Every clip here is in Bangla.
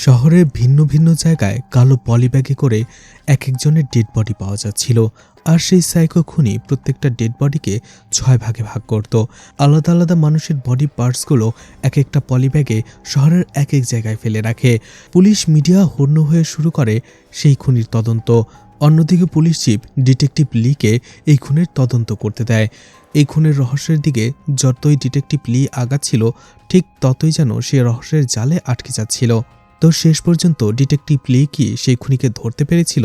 শহরের ভিন্ন ভিন্ন জায়গায় কালো পলিব্যাগে করে এক একজনের ডেড বডি পাওয়া যাচ্ছিল। আর সেই সাইকো খুনি প্রত্যেকটা ডেড বডিকে 6 ভাগে ভাগ করত। আলাদা আলাদা মানুষের বডি পার্টসগুলো এক একটা পলিব্যাগে শহরের এক এক জায়গায় ফেলে রাখে। পুলিশ মিডিয়া হন্য হয়ে শুরু করে সেই খুনির তদন্ত। অন্যদিকে পুলিশ চিফ ডিটেকটিভ লিকে এই খুনের তদন্ত করতে দেয়। এই খুনের রহস্যের দিকে যতই ডিটেকটিভ লি আগাচ্ছিল, ঠিক ততই যেন সে রহস্যের জালে আটকে যাচ্ছিল। তো শেষ পর্যন্ত ডিটেকটিভ লি কি সেই খুনিকে ধরতে পেরেছিল,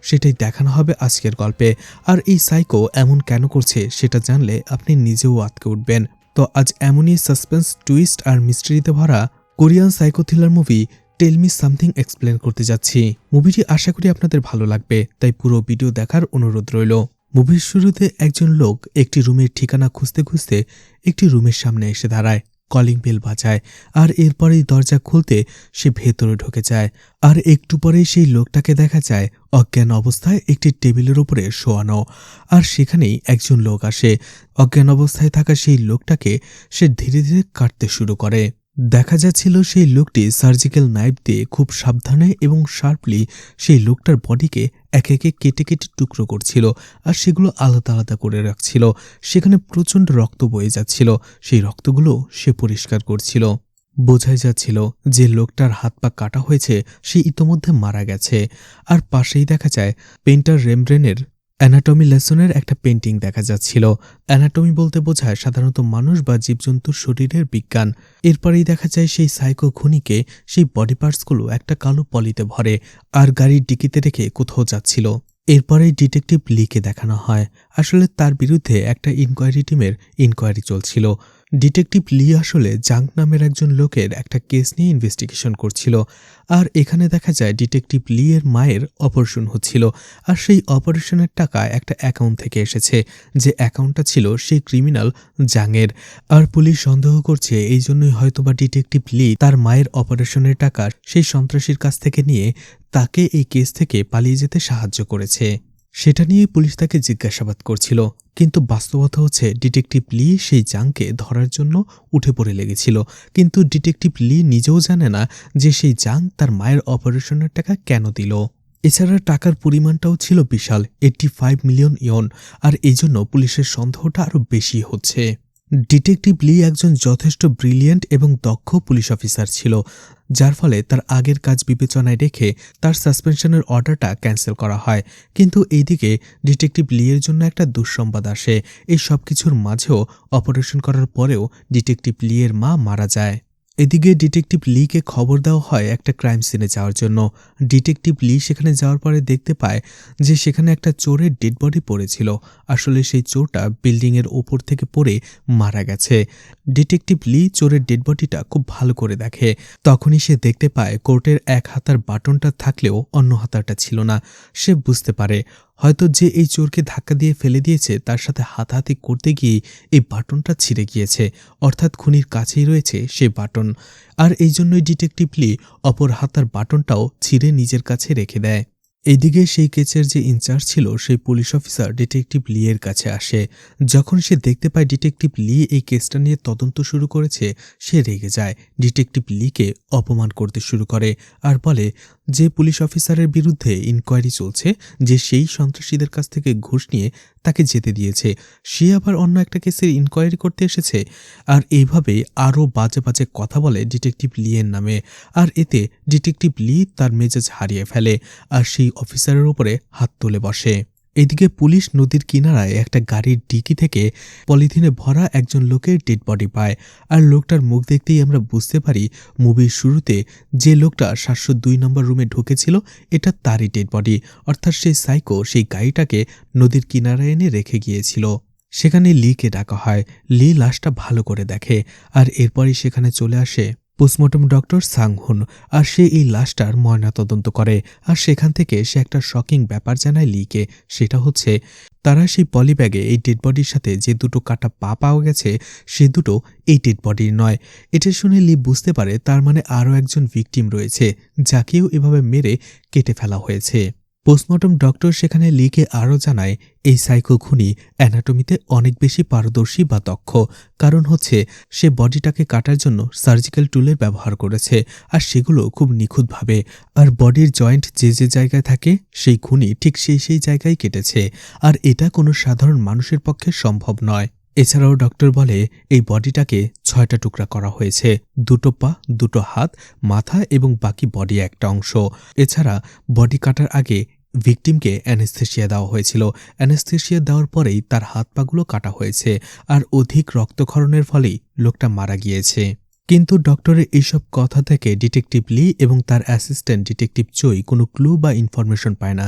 সেটাই দেখানো হবে আজকের গল্পে। আর এই সাইকো এমন কেন করছে সেটা জানলে আপনি নিজেও আটকে উঠবেন। তো আজ এমনই সাসপেন্স, টুইস্ট আর মিস্ট্রিতে ভরা Korean psycho thriller movie tell me something explain করতে যাচ্ছি। মুভিটি আশা করি আপনাদের ভালো লাগবে, তাই পুরো ভিডিও দেখার অনুরোধ রইল। মুভির শুরুতে একজন লোক একটি রুমের ঠিকানা খুঁজতে খুঁজতে একটি রুমের সামনে এসে দাঁড়ায়। কলিং বেল বাজায় আর এরপরেই দরজা খুলতে সে ভেতরে ঢুকে যায়। আর একটু পরেই সেই লোকটাকে দেখা যায় অজ্ঞান অবস্থায় একটি টেবিলের উপরে শোয়ানো। আর সেখানেই একজন লোক আসে। অজ্ঞান অবস্থায় থাকা সেই লোকটাকে সে ধীরে ধীরে কাটতে শুরু করে। দেখা যাচ্ছিল সেই লোকটি সার্জিক্যাল নাইফ দিয়ে খুব সাবধানে এবং শার্পলি সেই লোকটার বডিকে একে একে কেটে কেটে টুকরো করছিল, আর সেগুলো আলাদা আলাদা করে রাখছিল। সেখানে প্রচণ্ড রক্ত বয়ে যাচ্ছিল। সেই রক্তগুলো সে পরিষ্কার করছিল। বোঝাই যাচ্ছিল যে লোকটার হাত পা কাটা হয়েছে, সে ইতোমধ্যে মারা গেছে। আর পাশেই দেখা যায় পেইন্টার রেমব্রেনের অ্যানাটমি লেসনের একটা পেন্টিং দেখা যাচ্ছিল। অ্যানাটমি বলতে বোঝায় সাধারণত মানুষ বা জীবজন্তুর শরীরের বিজ্ঞান। এরপরেই দেখা যায় সেই সাইকো খুনিকে সেই বডি পার্টসগুলো একটা কালো পলিতে ভরে আর গাড়ির ডিকিতে রেখে কোথাও যাচ্ছিল। এরপরেই ডিটেকটিভ লিকে দেখানো হয়। আসলে তার বিরুদ্ধে একটা ইনকোয়ারি টিমের ইনকোয়ারি চলছিল। ডিটেকটিভ লি আসলে জাঙ্ক নামের একজন লোকের একটা কেস নিয়ে ইনভেস্টিগেশন করছিল। আর এখানে দেখা যায় ডিটেকটিভ লি এর মায়ের অপারেশন হচ্ছিল, আর সেই অপারেশনের টাকা একটা অ্যাকাউন্ট থেকে এসেছে, যে অ্যাকাউন্টটা ছিল সেই ক্রিমিনাল জাংয়ের। আর পুলিশ সন্দেহ করছে এই জন্যই হয়তোবা ডিটেকটিভ লি তার মায়ের অপারেশনের টাকা সেই সন্ত্রাসীর কাছ থেকে নিয়ে তাকে এই কেস থেকে পালিয়ে যেতে সাহায্য করেছে। সেটা নিয়ে পুলিশ তাকে জিজ্ঞাসাবাদ করছিল, কিন্তু বাস্তবতা হচ্ছে ডিটেকটিভ লি সেই জাংকে ধরার জন্য উঠে পড়ে লেগেছিল। কিন্তু ডিটেকটিভ লি নিজেও জানে না যে সেই জাং তার মায়ের অপারেশনের টাকা কেন দিল। এছাড়া টাকার পরিমাণটাও ছিল বিশাল, 85 মিলিয়ন ইয়ন। আর এই জন্য পুলিশের সন্দেহটা আরও বেশি হচ্ছে। ডিটেকটিভ লি একজন যথেষ্ট ব্রিলিয়েন্ট এবং দক্ষ পুলিশ অফিসার ছিল, যার ফলে তার আগের কাজ বিবেচনায় রেখে তার সাসপেনশনের অর্ডারটা ক্যান্সেল করা হয়। কিন্তু এইদিকে ডিটেকটিভ লি এর জন্য একটা দুঃসংবাদ আসে। এই সব কিছুর মাঝেও অপারেশন করার পরেও ডিটেকটিভ লি এর মা মারা যায়। এদিকে ডিটেকটিভ লিকে খবর দেওয়া হয় একটা ক্রাইম সিনে যাওয়ার জন্য। ডিটেকটিভ লি সেখানে যাওয়ার পরে দেখতে পায় যে সেখানে একটা চোরের ডেড বডি পড়েছিল। আসলে সেই চোরটা বিল্ডিংয়ের ওপর থেকে পড়ে মারা গেছে। ডিটেকটিভ লি চোরের ডেড বডিটা খুব ভালো করে দেখে। তখনই সে দেখতে পায় কোর্টের এক হাতার বাটনটা থাকলেও অন্য হাতাটা ছিল না। সে বুঝতে পারে হয়তো যে এই চোরকে ধাক্কা দিয়ে ফেলে দিয়েছে তার সাথে হাতাহাতি করতে গিয়ে এই বাটনটা ছিঁড়ে গিয়েছে, অর্থাৎ খুনির কাছেই রয়েছে সেই বাটন। আর এই জন্যই ডিটেকটিভ লি অপর হাতার বাটনটাও ছিঁড়ে নিজের কাছে রেখে দেয়। এইদিকে সেই কেসের যে ইনচার্জ ছিল সেই পুলিশ অফিসার ডিটেকটিভ লি এর কাছে আসে। যখন সে দেখতে পায় ডিটেকটিভ লি এই কেসটা নিয়ে তদন্ত শুরু করেছে, সে রেগে যায়। ডিটেকটিভ লিকে অপমান করতে শুরু করে আর বলে যে পুলিশ অফিসারের বিরুদ্ধে ইনকোয়ারি চলছে, যে সেই সন্ত্রাসীদের কাছ থেকে ঘুষ নিয়ে তাকে যেতে দিয়েছে, সে আবার অন্য একটা কেসের ইনকোয়ারি করতে এসেছে। আর এইভাবেই আরও বাজে বাজে কথা বলে ডিটেকটিভ লি এর নামে। আর এতে ডিটেকটিভ লি তার মেজাজ হারিয়ে ফেলে আর সেই অফিসারের উপরে হাত তুলে বসে। এদিকে পুলিশ নদীর কিনারায় একটা গাড়ির ডিকি থেকে পলিথিনে ভরা একজন লোকের ডেড বডি পায়। আর লোকটার মুখ দেখতেই আমরা বুঝতে পারি মুভির শুরুতে যে লোকটা 702 নম্বর রুমে ঢুকেছিল এটা তারই ডেড বডি, অর্থাৎ সেই সাইকো সেই গাড়িটাকে নদীর কিনারায় এনে রেখে গিয়েছিল। সেখানে লিকে ডাকা হয়। লি লাশটা ভালো করে দেখে আর এরপরই সেখানে চলে আসে পোস্টমর্টম ডক্টর সাংহুন। আর সে এই লাশটার ময়নাতদন্ত করে। আর সেখান থেকে সে একটা শকিং ব্যাপার জানায় লিকে। সেটা হচ্ছে তারা সেই পলিব্যাগে এই ডেড বডির সাথে যে দুটো কাটা পা পাওয়া গেছে সে দুটো এই ডেড বডির নয়। এটা শুনে লি বুঝতে পারে তার মানে আরও একজন ভিকটিম রয়েছে, যাকেও এভাবে মেরে কেটে ফেলা হয়েছে। পোস্টমর্টম ডক্টর সেখানে লিকে আরও জানায় এই সাইকো খুনি অ্যানাটমিতে অনেক বেশি পারদর্শী বা দক্ষ, কারণ হচ্ছে সে বডিটাকে কাটার জন্য সার্জিক্যাল টুলের ব্যবহার করেছে, আর সেগুলো খুব নিখুঁতভাবে। আর বডির জয়েন্ট যে যে জায়গায় থাকে সেই খুনি ঠিক সেই জায়গায় কেটেছে, আর এটা কোনো সাধারণ মানুষের পক্ষে সম্ভব নয়। এছাড়াও ডক্টর বলে এই বডিটাকে 6টা টুকরা করা হয়েছে, 2টো পা, 2টো হাত, মাথা এবং বাকি বডি একটা অংশ। এছাড়া বডি কাটার আগে ভিকটিমকে অ্যানেস্থেশিয়া দেওয়া হয়েছিল। অ্যানেস্থেশিয়া দেওয়ার পরেই তার হাত পাগুলো কাটা হয়েছে, আর অধিক রক্তক্ষরণের ফলেই লোকটা মারা গিয়েছে। কিন্তু ডক্টরের এইসব কথা থেকে ডিটেকটিভ লি এবং তার অ্যাসিস্ট্যান্ট ডিটেকটিভ চই কোনো ক্লু বা ইনফরমেশন পায় না,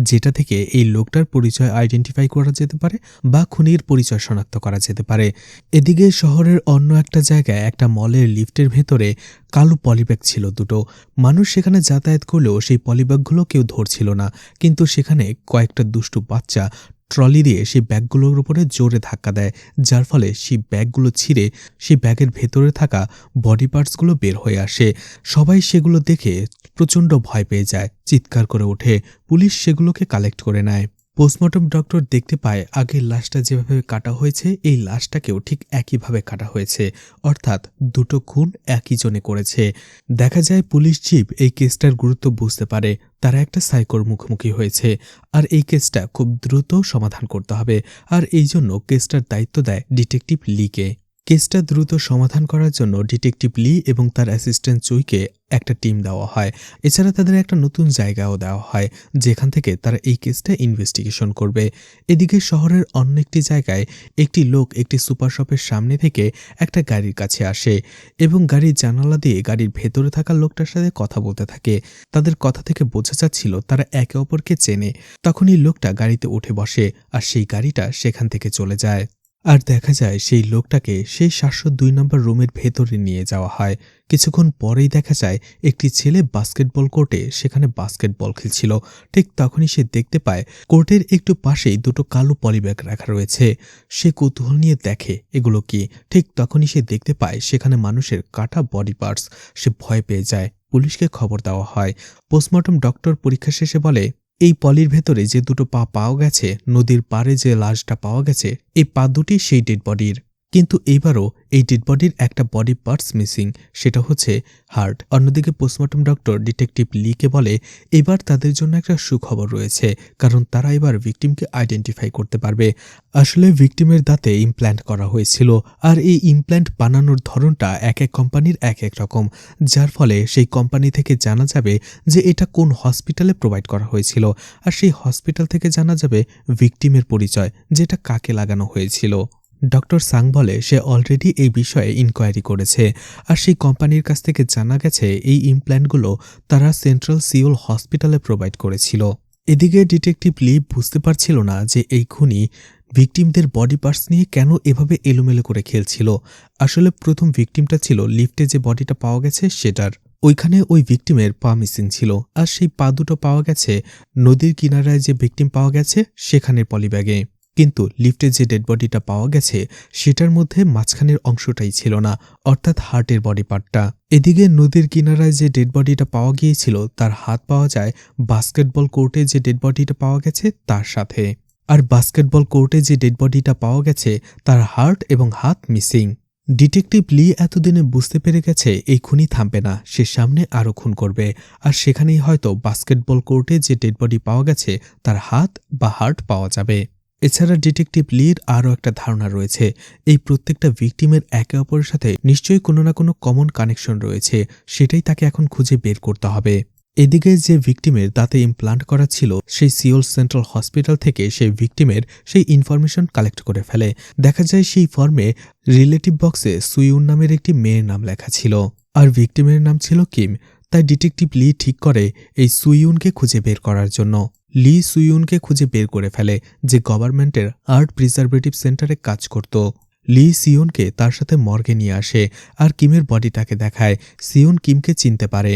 যেটা থেকে এই লোকটার পরিচয় আইডেন্টিফাই করা যেতে পারে বা খুনির পরিচয় শনাক্ত করা যেতে পারে। এদিকে শহরের অন্য একটা জায়গায় একটা মলের লিফটের ভেতরে কালো পলিব্যাগ ছিল 2টো। মানুষ সেখানে যাতায়াত করলেও সেই পলিব্যাগগুলো কেউ ধরছিল না, কিন্তু সেখানে কয়েকটা দুষ্টু বাচ্চা ট্রলি দিয়ে সেই ব্যাগগুলোর উপরে জোরে ধাক্কা দেয়, যার ফলে সেই ব্যাগগুলো ছিঁড়ে সেই ব্যাগের ভেতরে থাকা বডি পার্টসগুলো বের হয়ে আসে। সবাই সেগুলো দেখে প্রচণ্ড ভয় পেয়ে যায়, চিৎকার করে ওঠে। পুলিশ সেগুলোকে কালেক্ট করে নেয়। পোস্টমর্টম ডক্টর দেখতে পায় আগের লাশটা যেভাবে কাটা হয়েছে এই লাশটাকেও ঠিক একইভাবে কাটা হয়েছে, অর্থাৎ 2টো খুন একই জনে করেছে। দেখা যায় পুলিশ চিফ এই কেসটার গুরুত্ব বুঝতে পারে, তারা একটা সাইকোর মুখোমুখি হয়েছে, আর এই কেসটা খুব দ্রুত সমাধান করতে হবে, আর এই জন্য কেসটার দায়িত্ব দেয় ডিটেকটিভ লিকে। কেসটা দ্রুত সমাধান করার জন্য ডিটেকটিভ লি এবং তার অ্যাসিস্ট্যান্ট চুইকে একটা টিম দেওয়া হয়। এছাড়া তাদের একটা নতুন জায়গাও দেওয়া হয়, যেখান থেকে তারা এই কেসটা ইনভেস্টিগেশন করবে। এদিকে শহরের অন্য একটি জায়গায় একটি লোক একটি সুপার শপের সামনে থেকে একটা গাড়ির কাছে আসে এবং গাড়ির জানালা দিয়ে গাড়ির ভেতরে থাকা লোকটার সাথে কথা বলতে থাকে। তাদের কথা থেকে বোঝা যাচ্ছিল তারা একে অপরকে চেনে। তখনই লোকটা গাড়িতে উঠে বসে, আর সেই গাড়িটা সেখান থেকে চলে যায়। আর দেখা যায় সেই লোকটাকে সেই 702 নম্বর রুমের ভেতরে নিয়ে যাওয়া হয়। কিছুক্ষণ পরেই দেখা যায় একটি ছেলে বাস্কেটবল কোর্টে সেখানে বাস্কেটবল খেলছিল। ঠিক তখনই সে দেখতে পায় কোর্টের একটু পাশেই 2টো কালো পলিব্যাগ রাখা রয়েছে। সে কৌতূহল নিয়ে দেখে এগুলো কি। ঠিক তখনই সে দেখতে পায় সেখানে মানুষের কাটা বডি পার্টস। সে ভয় পেয়ে যায়। পুলিশকে খবর দেওয়া হয়। পোস্টমর্টম ডক্টর পরীক্ষা শেষে বলে, এই পলির ভেতরে যে 2টো পা পাওয়া গেছে, নদীর পাড়ে যে লাশটা পাওয়া গেছে, এই পা দুটি সেই ডেড বডির। কিন্তু এইবারও এই ডেড বডির একটা বডি পার্টস মিসিং, সেটা হচ্ছে হার্ট। অন্যদিকে পোস্টমর্টম ডক্টর ডিটেকটিভ লিকে বলে এবার তাদের জন্য একটা সুখবর রয়েছে, কারণ তারা এবার ভিকটিমকে আইডেন্টিফাই করতে পারবে। আসলে ভিকটিমের দাঁতে ইমপ্ল্যান্ট করা হয়েছিল, আর এই ইমপ্ল্যান্ট বানানোর ধরনটা এক এক কোম্পানির এক এক রকম, যার ফলে সেই কোম্পানি থেকে জানা যাবে যে এটা কোন হসপিটালে প্রোভাইড করা হয়েছিল, আর সেই হসপিটাল থেকে জানা যাবে ভিকটিমের পরিচয়, যেটা কাকে লাগানো হয়েছিল। ডক্টর সাং বলে সে অলরেডি এই বিষয়ে ইনকোয়ারি করেছে, আর সেই কোম্পানির কাছ থেকে জানা গেছে এই ইমপ্ল্যান্টগুলো তারা সেন্ট্রাল সিওল হসপিটালে প্রোভাইড করেছিল। এদিকে ডিটেকটিভ লি বুঝতে পারছিল না যে এই খুনি ভিকটিমদের বডি পার্টস নিয়ে কেন এভাবে এলোমেলো করে খেলছিল। আসলে প্রথম ভিকটিমটা ছিল লিফটে যে বডিটা পাওয়া গেছে সেটার। ওইখানে ওই ভিকটিমের পা মিসিং ছিল, আর সেই পা 2টো পাওয়া গেছে নদীর কিনারায় যে ভিকটিম পাওয়া গেছে সেখানের পলিব্যাগে। কিন্তু লিফটে যে ডেড বডিটা পাওয়া গেছে সেটার মধ্যে মাঝখানের অংশটাই ছিল না, অর্থাৎ হার্টের বডি পার্টটা। এদিকে নদীর কিনারায় যে ডেড বডিটা পাওয়া গিয়েছিল তার হাত পাওয়া যায় বাস্কেটবল কোর্টে যে ডেড বডিটা পাওয়া গেছে তার সাথে, আর বাস্কেটবল কোর্টে যে ডেড বডিটা পাওয়া গেছে তার হার্ট এবং হাত মিসিং। ডিটেকটিভ লি এতদিনে বুঝতে পেরে গেছে এই খুনি থামবে না, সে সামনে আরও খুন করবে, আর সেখানেই হয়তো বাস্কেটবল কোর্টে যে ডেড বডি পাওয়া গেছে তার হাত বা হার্ট পাওয়া যাবে। এছাড়া ডিটেকটিভ লির আরও একটা ধারণা রয়েছে, এই প্রত্যেকটা ভিকটিমের একে অপরের সাথে নিশ্চয়ই কোনো না কোনো কমন কানেকশন রয়েছে, সেটাই তাকে এখন খুঁজে বের করতে হবে। এদিকে যে ভিকটিমের দাঁতে ইমপ্লান্ট করা ছিল সেই সিওল সেন্ট্রাল হসপিটাল থেকে সেই ভিকটিমের সেই ইনফরমেশন কালেক্ট করে ফেলে। দেখা যায় সেই ফর্মে রিলেটিভ বক্সে সুইউন নামের একটি মেয়ের নাম লেখা ছিল, আর ভিকটিমের নাম ছিল কিম। তাই ডিটেকটিভ লি ঠিক করে এই সুইউনকে খুঁজে বের করার জন্য। লি সুইউনকে খুঁজে বের করে ফেলে, যে গভর্নমেন্টের আর্ট প্রিজারভেটিভ সেন্টারে কাজ করত। লি সিওনকে তার সাথে মর্গে নিয়ে আসে, আর কিমের বডিটাকে দেখায়। সিওন কিমকে চিনতে পারে।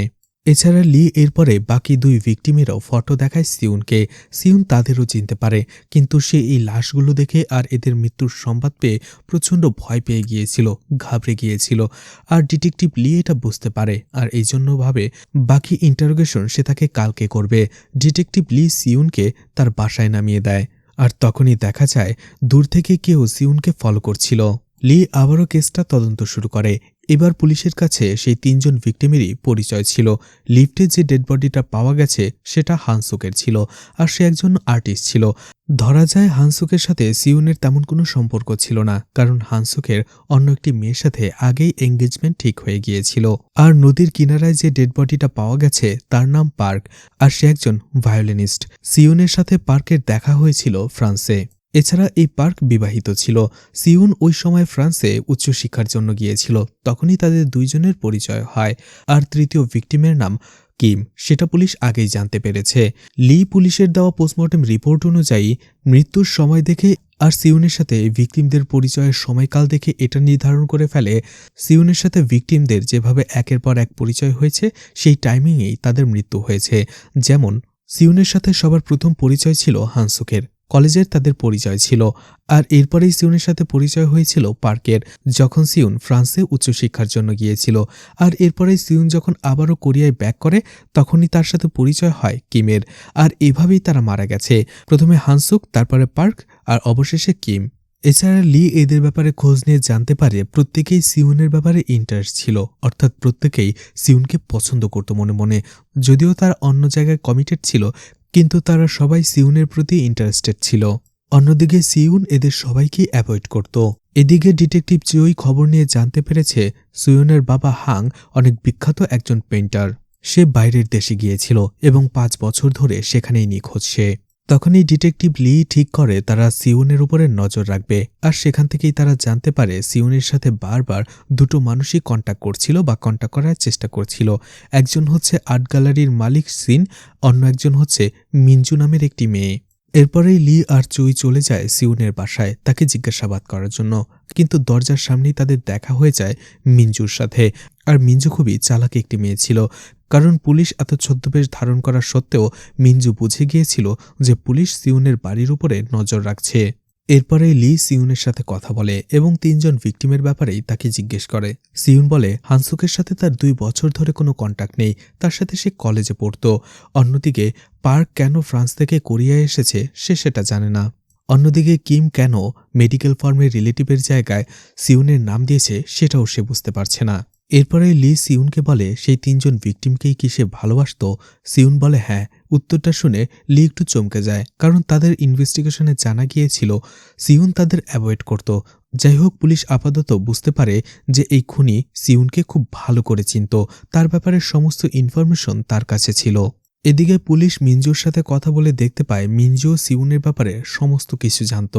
এছাড়া লি এরপরে বাকি 2 ভিকটিমেরও ফটো দেখায় সিউনকে। সিউন তাদেরও চিনতে পারে, কিন্তু সে এই লাশগুলো দেখে আর এদের মৃত্যুর সংবাদ পেয়ে প্রচণ্ড ভয় পেয়ে গিয়েছিল, ঘাবড়ে গিয়েছিল। আর ডিটেকটিভ লি এটা বুঝতে পারে, আর এই জন্য ভাবে বাকি ইন্টারোগেশন সে তাকে কালকে করবে। ডিটেকটিভ লি সিউনকে তার বাসায় নামিয়ে দেয়, আর তখনই দেখা যায় দূর থেকে কেউ সিউনকে ফলো করছিল। লি আবারও কেসটা তদন্ত শুরু করে। এবার পুলিশের কাছে সেই 3 জন ভিকটিমেরই পরিচয় ছিল। লিফটে যে ডেড বডিটা পাওয়া গেছে সেটা হানসুকের ছিল, আর সে একজন আর্টিস্ট ছিল। ধরা যায় হানসুকের সাথে সিউনের তেমন কোনো সম্পর্ক ছিল না, কারণ হানসুকের অন্য একটি মেয়ের সাথে আগেই এঙ্গেজমেন্ট ঠিক হয়ে গিয়েছিল। আর নদীর কিনারায় যে ডেড বডিটা পাওয়া গেছে তার নাম পার্ক, আর সে একজন ভায়োলিনিস্ট। সিউনের সাথে পার্কের দেখা হয়েছিল ফ্রান্সে। এছাড়া এই পার্ক বিবাহিত ছিল। সিউন ওই সময় ফ্রান্সে উচ্চশিক্ষার জন্য গিয়েছিল, তখনই তাদের 2 জনের পরিচয় হয়। আর তৃতীয় ভিকটিমের নাম কিম, সেটা পুলিশ আগেই জানতে পেরেছে। লি পুলিশের দেওয়া পোস্টমর্টেম রিপোর্ট অনুযায়ী মৃত্যুর সময় দেখে আর সিউনের সাথে ভিকটিমদের পরিচয়ের সময়কাল দেখে এটা নির্ধারণ করে ফেলে সিউনের সাথে ভিকটিমদের যেভাবে একের পর এক পরিচয় হয়েছে সেই টাইমিংয়েই তাদের মৃত্যু হয়েছে। যেমন সিউনের সাথে সবার প্রথম পরিচয় ছিল হানসুকের, কলেজের তাদের পরিচয় ছিল। আর এরপরেই সিউনের সাথে পরিচয় হয়েছিল পার্কের, যখন সিউন ফ্রান্সে উচ্চশিক্ষার জন্য গিয়েছিল। আর এরপরেই সিউন যখন আবারও কোরিয়ায় ব্যাক করে তখনই তার সাথে পরিচয় হয় কিমের। আর এভাবেই তারা মারা গেছে, প্রথমে হানসুক, তারপরে পার্ক, আর অবশেষে কিম। এছাড়া লি এদের ব্যাপারে খোঁজ নিয়ে জানতে পারে প্রত্যেকেই সিউনের ব্যাপারে ইন্টারেস্ট ছিল, অর্থাৎ প্রত্যেকেই সিউনকে পছন্দ করত মনে মনে। যদিও তারা অন্য জায়গায় কমিটেড ছিল, কিন্তু তারা সবাই সিউনের প্রতি ইন্টারেস্টেড ছিল। অন্যদিকে সিউন এদের সবাইকে অ্যাভয়েড করত। এদিকে ডিটেকটিভ চিওই খবর নিয়ে জানতে পেরেছে সিউনের বাবা হাং অনেক বিখ্যাত একজন পেইন্টার। সে বাইরের দেশে গিয়েছিল এবং 5 বছর ধরে সেখানেই নিখোঁজ সে। তখনই ডিটেকটিভ লি ঠিক করে তারা সিউনের উপরে নজর রাখবে। আর সেখান থেকেই তারা জানতে পারে সিউনের সাথে বারবার 2টো মানুষই কন্ট্যাক্ট করছিল বা কন্ট্যাক্ট করার চেষ্টা করছিল। একজন হচ্ছে আর্ট গ্যালারির মালিক সিন, অন্য একজন হচ্ছে মিনজু নামের একটি মেয়ে। এরপরেই লি আর চুই চলে যায় সিউনের বাসায় তাকে জিজ্ঞাসাবাদ করার জন্য, কিন্তু দরজার সামনেই তাদের দেখা হয়ে যায় মিনজুর সাথে। আর মিনজু খুবই চালাক একটি মেয়ে ছিল, কারণ পুলিশ এত ছদ্মবেশ ধারণ করা সত্ত্বেও মিনজু বুঝে গিয়েছিল যে পুলিশ সিউনের বাড়ির উপরে নজর রাখছে। এরপরে লি সিউনের সাথে কথা বলে এবং 3 জন ভিকটিমের ব্যাপারেই তাকে জিজ্ঞেস করে। সিউন বলে হানসুকের সাথে তার 2 বছর ধরে কোনো কন্ট্যাক্ট নেই, তার সাথে সে কলেজে পড়ত। অন্যদিকে পার্ক কেন ফ্রান্স থেকে কোরিয়ায় এসেছে সে সেটা জানে না। অন্যদিকে কিম কেন মেডিকেল ফার্মের রিলেটিভের জায়গায় সিউনের নাম দিয়েছে সেটাও সে বুঝতে পারছে না। এরপরে লি সিউনকে বলে সেই 3 জন ভিকটিমকেই কি সে ভালোবাসত। সিউন বলে হ্যাঁ। উত্তরটা শুনে লি একটু চমকে যায়, কারণ তাদের ইনভেস্টিগেশনে জানা গিয়েছিল সিউন তাদের অ্যাভয়েড করত। যাই হোক, পুলিশ আপাতত বুঝতে পারে যে এই খুনি সিউনকে খুব ভালো করে চিনত, তার ব্যাপারে সমস্ত ইনফরমেশন তার কাছে ছিল। এদিকে পুলিশ মিনজুর সাথে কথা বলে দেখতে পায় মিনজু সিউনের ব্যাপারে সমস্ত কিছু জানত।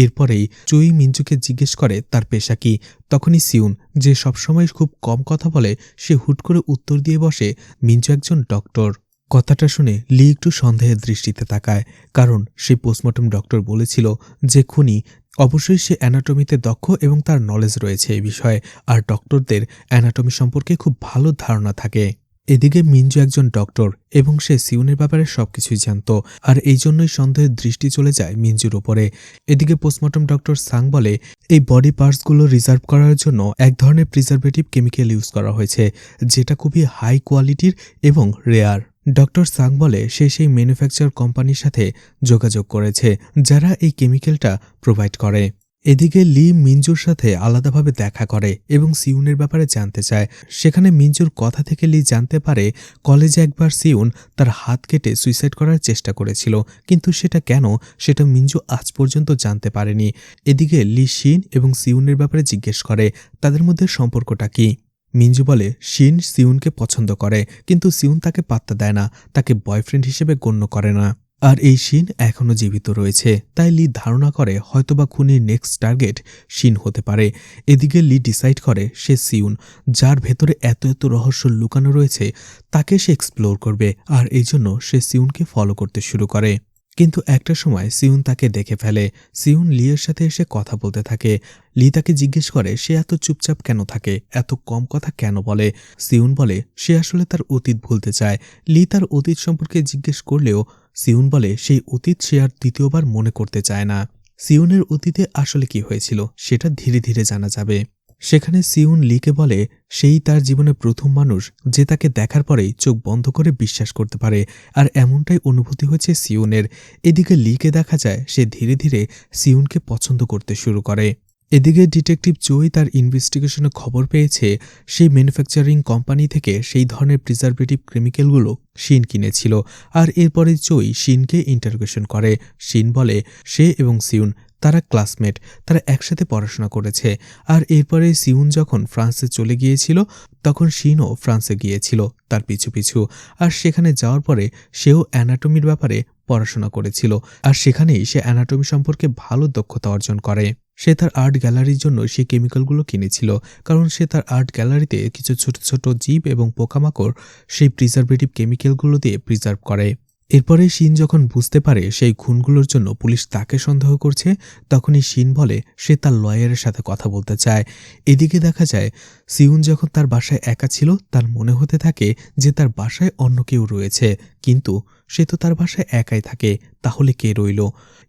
এরপরেই চুই মিনজুকে জিজ্ঞেস করে তার পেশা কি। তখনই সিউন, যে সবসময় খুব কম কথা বলে, সে হুট করে উত্তর দিয়ে বসে মিনজু একজন ডক্টর। কথাটা শুনে লি একটু সন্দেহের দৃষ্টিতে তাকায়, কারণ সেই পোস্টমর্টম ডক্টর বলেছিল যে খুনি অবশ্যই সে অ্যানাটমিতে দক্ষ এবং তার নলেজ রয়েছে এই বিষয়ে, আর ডক্টরদের অ্যানাটমি সম্পর্কে খুব ভালো ধারণা থাকে। এদিকে মিনজু একজন ডক্টর এবং সে সিউনের ব্যাপারে সবকিছুই জানত, আর এই জন্যই সন্দেহের দৃষ্টি চলে যায় মিনজুর উপরে। এদিকে পোস্টমর্টম ডক্টর সাং বলে এই বডি পার্টসগুলো রিজার্ভ করার জন্য এক ধরনের প্রিজারভেটিভ কেমিক্যাল ইউজ করা হয়েছে, যেটা খুবই হাই কোয়ালিটির এবং রেয়ার। ডক্টর সাং বলে সে সেই ম্যানুফ্যাকচার কোম্পানির সাথে যোগাযোগ করেছে যারা এই কেমিক্যালটা প্রোভাইড করে। এদিকে লি মিনজুর সাথে আলাদাভাবে দেখা করে এবং সিউনের ব্যাপারে জানতে চায়। সেখানে মিনজুর কথা থেকে লি জানতে পারে কলেজে একবার সিউন তার হাত কেটে সুইসাইড করার চেষ্টা করেছিল, কিন্তু সেটা কেন সেটা মিনজু আজ পর্যন্ত জানতে পারেনি। এদিকে লি শিন এবং সিউনের ব্যাপারে জিজ্ঞেস করে তাদের মধ্যে সম্পর্কটা কি। মিনজু বলে শিন সিউনকে পছন্দ করে, কিন্তু সিউন তাকে পাত্তা দেয় না, তাকে বয়ফ্রেন্ড হিসেবে গণ্য করে না। আর এই শিন এখনও জীবিত রয়েছে, তাই লি ধারণা করে হয়তোবা খুনির নেক্সট টার্গেট শিন হতে পারে। এদিকে লি ডিসাইড করে সে সিউন, যার ভেতরে এত এত রহস্য লুকানো রয়েছে, তাকে সে এক্সপ্লোর করবে, আর এই জন্য সে সিউনকে ফলো করতে শুরু করে। কিন্তু একটা সময় সিউন তাকে দেখে ফেলে। সিউন লিয়ের সাথে এসে কথা বলতে থাকে। লি তাকে জিজ্ঞেস করে সে এত চুপচাপ কেন থাকে, এত কম কথা কেন বলে। সিউন বলে সে আসলে তার অতীত ভুলতে চায়। লি তার অতীত সম্পর্কে জিজ্ঞেস করলেও সিউন বলে সেই অতীত সে আর দ্বিতীয়বার মনে করতে চায় না। সিউনের অতীতে আসলে কি হয়েছিল সেটা ধীরে ধীরে জানা যাবে। সেখানে সিউন লিকে বলে সেই তার জীবনে প্রথম মানুষ যে তাকে দেখার পরেই চোখ বন্ধ করে বিশ্বাস করতে পারে, আর এমনটাই অনুভূতি হয়েছে সিউনের। এদিকে লিকে দেখা যায় সে ধীরে ধীরে সিউনকে পছন্দ করতে শুরু করে। এদিকে ডিটেকটিভ জয় তার ইনভেস্টিগেশনে খবর পেয়েছে সেই ম্যানুফ্যাকচারিং কোম্পানি থেকে সেই ধরনের প্রিজারভেটিভ কেমিক্যালগুলো শিন কিনেছিল। আর এরপরে জয় শিনকে ইন্টারোগেশন করে। শিন বলে সে এবং সিউন তারা ক্লাসমেট, তারা একসাথে পড়াশোনা করেছে। আর এরপরে সিউন যখন ফ্রান্সে চলে গিয়েছিল তখন শিনও ফ্রান্সে গিয়েছিল তার পিছু পিছু। আর সেখানে যাওয়ার পরে সেও অ্যানাটমির ব্যাপারে পড়াশোনা করেছিল, আর সেখানেই সে অ্যানাটমি সম্পর্কে ভালো দক্ষতা অর্জন করে। সে তার আর্ট গ্যালারির জন্য সেই কেমিক্যালগুলো কিনেছিল, কারণ সে তার আর্ট গ্যালারিতে কিছু ছোট ছোট জীব এবং পোকামাকড় সেই প্রিজারভেটিভ কেমিক্যালগুলো দিয়ে প্রিজার্ভ করে। এরপরে শিন যখন বুঝতে পারে সেই খুনগুলোর জন্য পুলিশ তাকে সন্দেহ করছে, তখনই শিন বলে সে তার লয়ারের সাথে কথা বলতে চায়। এদিকে দেখা যায় সিউন যখন তার বাসায় একা ছিল তার মনে হতে থাকে যে তার বাসায় অন্য কেউ রয়েছে, কিন্তু সে তো তার বাসায় একাই থাকে, তাহলে কে রইল।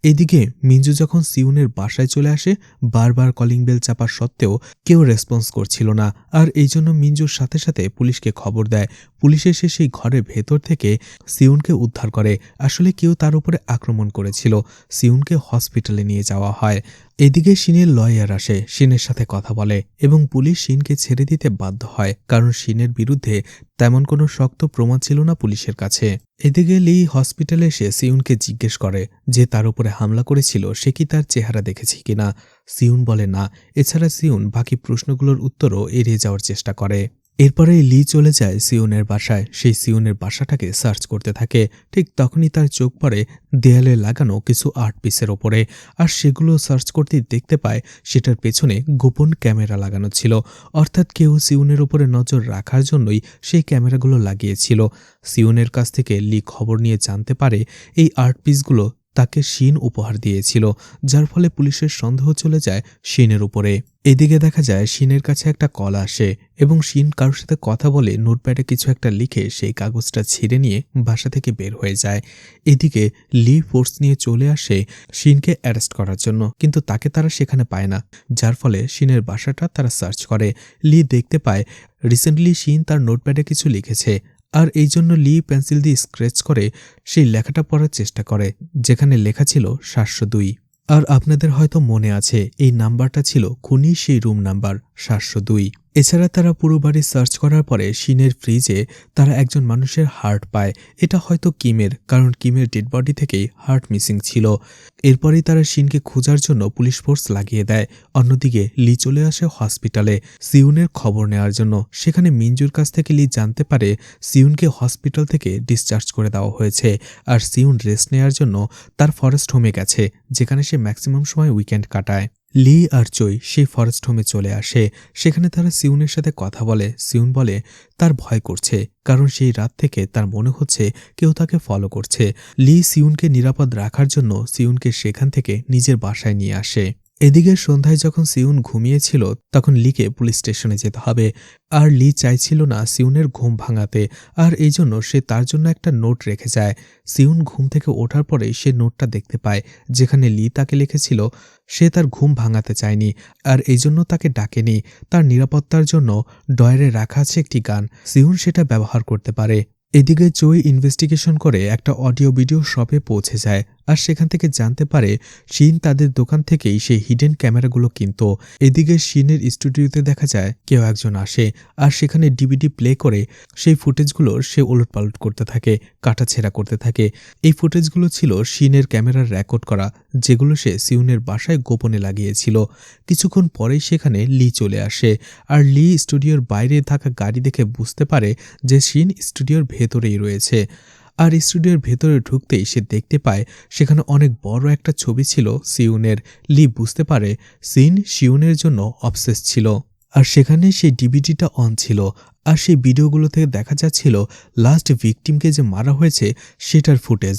এদিকে মিঞ্জু যখন সিউনের বাসায় চলে আসে বারবার কলিং বেল চাপার সত্ত্বেও কেউ রেসপন্স করছিল না, আর এই জন্য মিঞ্জুর সাথে সাথে পুলিশকে খবর দেয়। পুলিশ এসে সেই ঘরের ভেতর থেকে সিউনকে উদ্ধার করে। আসলে কেউ তার উপরে আক্রমণ করেছিল। সিউনকে হসপিটালে নিয়ে যাওয়া হয়। এদিকে শিনের লয়ার আসে, শিনের সাথে কথা বলে এবং পুলিশ শিনকে ছেড়ে দিতে বাধ্য হয়, কারণ শিনের বিরুদ্ধে তেমন কোনো শক্ত প্রমাণ ছিল না পুলিশের কাছে। এদিকে লি হসপিটালে এসে সিউনকে জিজ্ঞেস করে যে তার উপরে হামলা করেছিল সে কি তার চেহারা দেখেছে কিনা। সিউন বলে না। এছাড়া সিউন বাকি প্রশ্নগুলোর উত্তরও এড়িয়ে যাওয়ার চেষ্টা করে। এরপরে লি চলে যায় সিউনের বাসায়। সেই সিউনের বাসাটাকে সার্চ করতে থাকে। ঠিক তখনই তার চোখ পড়ে দেয়ালে লাগানো কিছু আর্ট পিসের ওপরে, আর সেগুলো সার্চ করতে দেখতে পায় সেটার পেছনে গোপন ক্যামেরা লাগানো ছিল। অর্থাৎ কেউ সিউনের উপরে নজর রাখার জন্যই সেই ক্যামেরাগুলো লাগিয়েছিল। সিউনের কাছ থেকে লি খবর নিয়ে জানতে পারে এই আর্ট পিসগুলো তাকে শিন উপহার দিয়েছিল, যার ফলে পুলিশের সন্দেহ চলে যায় শিনের উপরে। এদিকে দেখা যায় শিনের কাছে একটা কল আসে এবং শিন কারোর সাথে কথা বলে নোটপ্যাডে কিছু একটা লিখে সেই কাগজটা ছিঁড়ে নিয়ে বাসা থেকে বের হয়ে যায়। এদিকে লি ফোর্স নিয়ে চলে আসে শিনকে অ্যারেস্ট করার জন্য, কিন্তু তাকে তারা সেখানে পায় না, যার ফলে শিনের বাসাটা তারা সার্চ করে। লি দেখতে পায় রিসেন্টলি শিন তার নোটপ্যাডে কিছু লিখেছে, আর এই জন্য লি পেন্সিল দিয়ে স্ক্র্যাচ করে সেই লেখাটা পড়ার চেষ্টা করে, যেখানে লেখা ছিল 702। আর আপনাদের হয়তো মনে আছে এই নাম্বারটা ছিল খুনি সেই রুম নাম্বার 702। এছাড়া তারা পুরো বাড়ি সার্চ করার পরে শিনের ফ্রিজে তারা একজন মানুষের হার্ট পায়। এটা হয়তো কিমের, কারণ কিমের ডেড বডি থেকেই হার্ট মিসিং ছিল। এরপরেই তারা শিনকে খোঁজার জন্য পুলিশ ফোর্স লাগিয়ে দেয়। অন্যদিকে লি চলে আসে হসপিটালে সিউনের খবর নেওয়ার জন্য। সেখানে মিঞ্জুর কাছ থেকে লি জানতে পারে সিউনকে হসপিটাল থেকে ডিসচার্জ করে দেওয়া হয়েছে, আর সিউন রেস্ট নেওয়ার জন্য তার ফরেস্ট হোমে গেছে, যেখানে সে ম্যাক্সিমাম সময় উইকেন্ড কাটায়। লি আর চই সেই ফরেস্ট হোমে চলে আসে। সেখানে তারা সিউনের সাথে কথা বলে। সিউন বলে তার ভয় করছে, কারণ সেই রাত থেকে তার মনে হচ্ছে কেউ তাকে ফলো করছে। লি সিউনকে নিরাপদ রাখার জন্য সিউনকে সেখান থেকে নিজের বাসায় নিয়ে আসে। এদিকে সন্ধ্যায় যখন সিউন ঘুমিয়েছিল তখন লিকে পুলিশ স্টেশনে যেতে হবে, আর লি চাইছিল না সিউনের ঘুম ভাঙাতে, আর এই জন্য সে তার জন্য একটা নোট রেখে যায়। সিউন ঘুম থেকে ওঠার পরে সে নোটটা দেখতে পায়, যেখানে লি তাকে লিখেছিল সে তার ঘুম ভাঙাতে চায়নি, আর এই জন্য তাকে ডাকেনি। তার নিরাপত্তার জন্য ডয়ারে রাখা আছে একটি গান, সিউন সেটা ব্যবহার করতে পারে। এদিকে চই ইনভেস্টিগেশন করে একটা অডিও ভিডিও শপে পৌঁছে যায়, আর সেখান থেকে জানতে পারে শিন তাদের দোকান থেকেই সেই হিডেন ক্যামেরাগুলো কিনত। এদিকে শিনের স্টুডিওতে দেখা যায় কেউ একজন আসে, আর সেখানে ডিভিডি প্লে করে সেই ফুটেজগুলো সে ওলটপালট করতে থাকে, কাটাছেঁড়া করতে থাকে। এই ফুটেজগুলো ছিল শিনের ক্যামেরার রেকর্ড করা, যেগুলো সে সিউনের বাসায় গোপনে লাগিয়েছিল। কিছুক্ষণ পরেই সেখানে লি চলে আসে, আর লি স্টুডিওর বাইরে থাকা গাড়ি দেখে বুঝতে পারে যে শিন স্টুডিওর ভেতরেই রয়েছে। আর স্টুডিওর ভেতরে ঢুকতেই সে দেখতে পায় সেখানে অনেক বড় একটা ছবি ছিল সিউনের। লি বুঝতে পারে শিউনের জন্য অবসেস ছিল, আর সেখানে সেই ডিভিডিটা অন ছিল, আর সেই ভিডিওগুলো থেকে দেখা যাচ্ছিল লাস্ট ভিকটিমকে যে মারা হয়েছে সেটার ফুটেজ।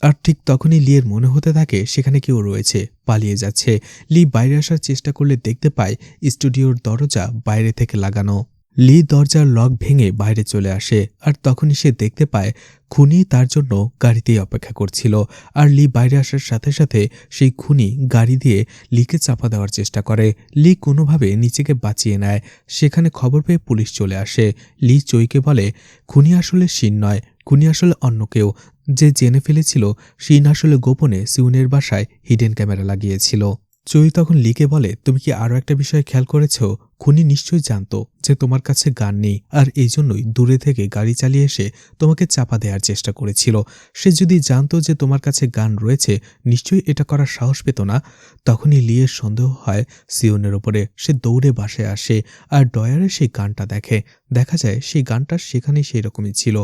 আর ঠিক তখনই লিয়ের মনে হতে থাকে সেখানে কেউ রয়েছে, পালিয়ে যাচ্ছে। লি বাইরে আসার চেষ্টা করলে দেখতে পায় স্টুডিওর দরজা বাইরে থেকে লাগানো। লি দরজার লক ভেঙে বাইরে চলে আসে, আর তখনই সে দেখতে পায় খুনি তার জন্য গাড়িতেই অপেক্ষা করছিল। আর লি বাইরে আসার সাথে সাথে সেই খুনি গাড়ি দিয়ে লিকে চাপা দেওয়ার চেষ্টা করে। লি কোনোভাবে নিজেকে বাঁচিয়ে নেয়। সেখানে খবর পেয়ে পুলিশ চলে আসে। লি চইকে বলে খুনি আসলে শিন নয়, খুনি আসলে অন্য কেউ। যে জেনে ফেলেছিল শিন আসলে গোপনে সিউনের বাসায় হিডেন ক্যামেরা লাগিয়েছিল। চই তখন লিকে বলে, তুমি কি আরও একটা বিষয় খেয়াল করেছ? খুনি নিশ্চয়ই জানতো যে তোমার কাছে গান নেই, আর এই জন্যই দূরে থেকে গাড়ি চালিয়ে এসে তোমাকে চাপা দেওয়ার চেষ্টা করেছিল। সে যদি জানতো যে তোমার কাছে গান রয়েছে, নিশ্চয়ই এটা করার সাহস পেত না। তখনই লিয়ের সন্দেহ হয় সিওনের ওপরে। সে দৌড়ে বাসায় আসে আর ডয়ারে সেই গানটা দেখে। দেখা যায় সেই গানটা সেখানেই সেই রকমই ছিল,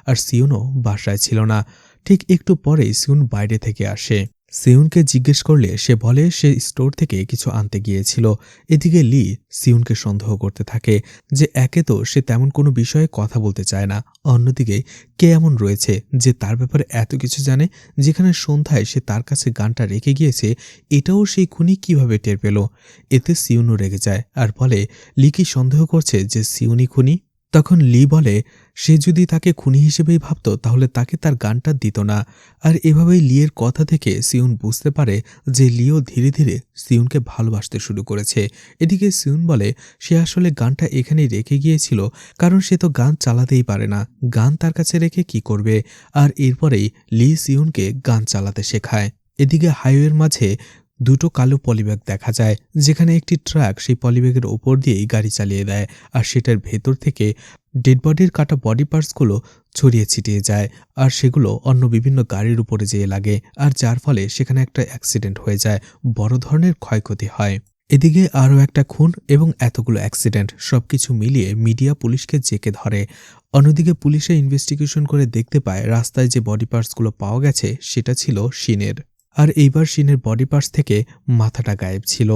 আর সিওনও বাসায় ছিল না। ঠিক একটু পরেই সিউন বাইরে থেকে আসে। সিউনকে জিজ্ঞেস করলে সে বলে সে স্টোর থেকে কিছু আনতে গিয়েছিল। এদিকে লি সিউনকে সন্দেহ করতে থাকে যে একে তো সে তেমন কোনো বিষয়ে কথা বলতে চায় না, অন্যদিকে কে এমন রয়েছে যে তার ব্যাপারে এত কিছু জানে। যেখানে সন্ধ্যায় সে তার কাছে গানটা রেখে গিয়েছে, এটাও সেই খুনি কিভাবে টের পেল। এতে সিউনও রেগে যায় আর বলে লি কি সন্দেহ করছে যে সিউনই খুনি। তখন লি বলে সে যদি তাকে খুনি হিসেবেই ভাবত তাহলে তাকে তার গানটা দিত না। আর এভাবেই লিয়ের কথা থেকে সিউন বুঝতে পারে যে লিও ধীরে ধীরে সিউনকে ভালোবাসতে শুরু করেছে। এদিকে সিউন বলে সে আসলে গানটা এখানেই রেখে গিয়েছিল, কারণ সে তো গান চালাতেই পারে না, গান তার কাছে রেখে কি করবে। আর এরপরেই লি সিউনকে গান চালাতে শেখায়। এদিকে হাইওয়ের মাঝে দুটো কালো পলিব্যাগ দেখা যায়, যেখানে একটি ট্রাক সেই পলিব্যাগের ওপর দিয়েই গাড়ি চালিয়ে দেয়, আর সেটার ভেতর থেকে ডেড বডির কাটা বডি পার্টসগুলো ছড়িয়ে ছিটিয়ে যায়, আর সেগুলো অন্য বিভিন্ন গাড়ির উপরে যেয়ে লাগে, আর যার ফলে সেখানে একটা অ্যাক্সিডেন্ট হয়ে যায়, বড় ধরনের ক্ষয়ক্ষতি হয়। এদিকে আরও একটা খুন এবং এতগুলো অ্যাক্সিডেন্ট সবকিছু মিলিয়ে মিডিয়া পুলিশকে জেকে ধরে। অন্যদিকে পুলিশে ইনভেস্টিগেশন করে দেখতে পায় রাস্তায় যে বডি পার্টসগুলো পাওয়া গেছে সেটা ছিল শিনের। আর এইবার শিনের বডি পার্টস থেকে মাথাটা গায়েব ছিল।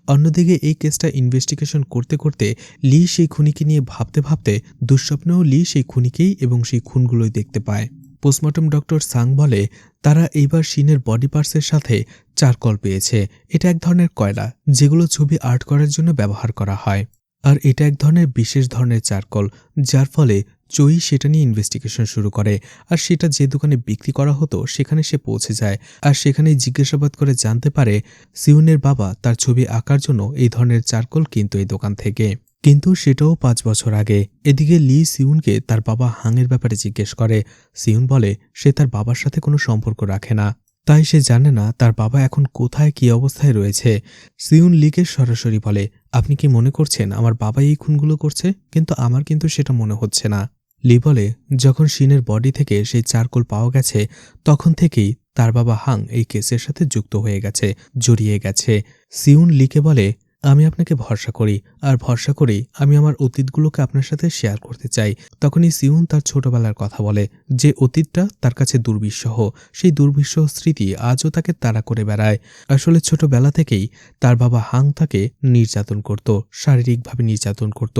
অন্যদিকে এই কেসটা ইনভেস্টিগেশন করতে করতে লি সেই খুনিকে নিয়ে ভাবতে ভাবতে দুঃস্বপ্নেও লি সেই খুনিকেই এবং সেই খুনগুলোই দেখতে পায়। পোস্টমর্টম ডক্টর সাং বলে তারা এইবার শিনের বডি পার্টসের সাথে চারকল পেয়েছে। এটা এক ধরনের কয়লা যেগুলো ছবি আর্ট করার জন্য ব্যবহার করা হয়, আর এটা এক ধরনের বিশেষ ধরনের চারকল, যার ফলে চই সেটা নিয়ে ইনভেস্টিগেশন শুরু করে। আর সেটা যে দোকানে বিক্রি করা হতো সেখানে সে পৌঁছে যায়, আর সেখানেই জিজ্ঞাসাবাদ করে জানতে পারে সিউনের বাবা তার ছবি আঁকার জন্য এই ধরনের চারকল কিনতো এই দোকান থেকে, কিন্তু সেটাও 5 বছর আগে। এদিকে লি সিউনকে তার বাবা হাংয়ের ব্যাপারে জিজ্ঞেস করে। সিউন বলে সে তার বাবার সাথে কোনো সম্পর্ক রাখে না, তাই সে জানে না তার বাবা এখন কোথায় কী অবস্থায় রয়েছে। সিউন লিকে সরাসরি বলে আপনি কি মনে করছেন আমার বাবা এই খুনগুলো করছে? কিন্তু আমার কিন্তু সেটা মনে হচ্ছে না। লি বলে যখন শিনের বডি থেকে সেই চারকোল পাওয়া গেছে তখন থেকেই তার বাবা হাং এই কেসের সাথে যুক্ত হয়ে গেছে, জড়িয়ে গেছে। সিউন লিকে বলে আমি আপনাকে ভরসা করি, আর ভরসা করেই আমি আমার অতীতগুলোকে আপনার সাথে শেয়ার করতে চাই। তখনই সিউন তার ছোটবেলার কথা বলে, যে অতীতটা তার কাছে দুর্বিষহ, সেই দুর্বিষহ স্মৃতি আজও তাকে তাড়া করে বেড়ায়। আসলে ছোটবেলা থেকেই তার বাবা হাং তাকে নির্যাতন করত, শারীরিকভাবে নির্যাতন করত।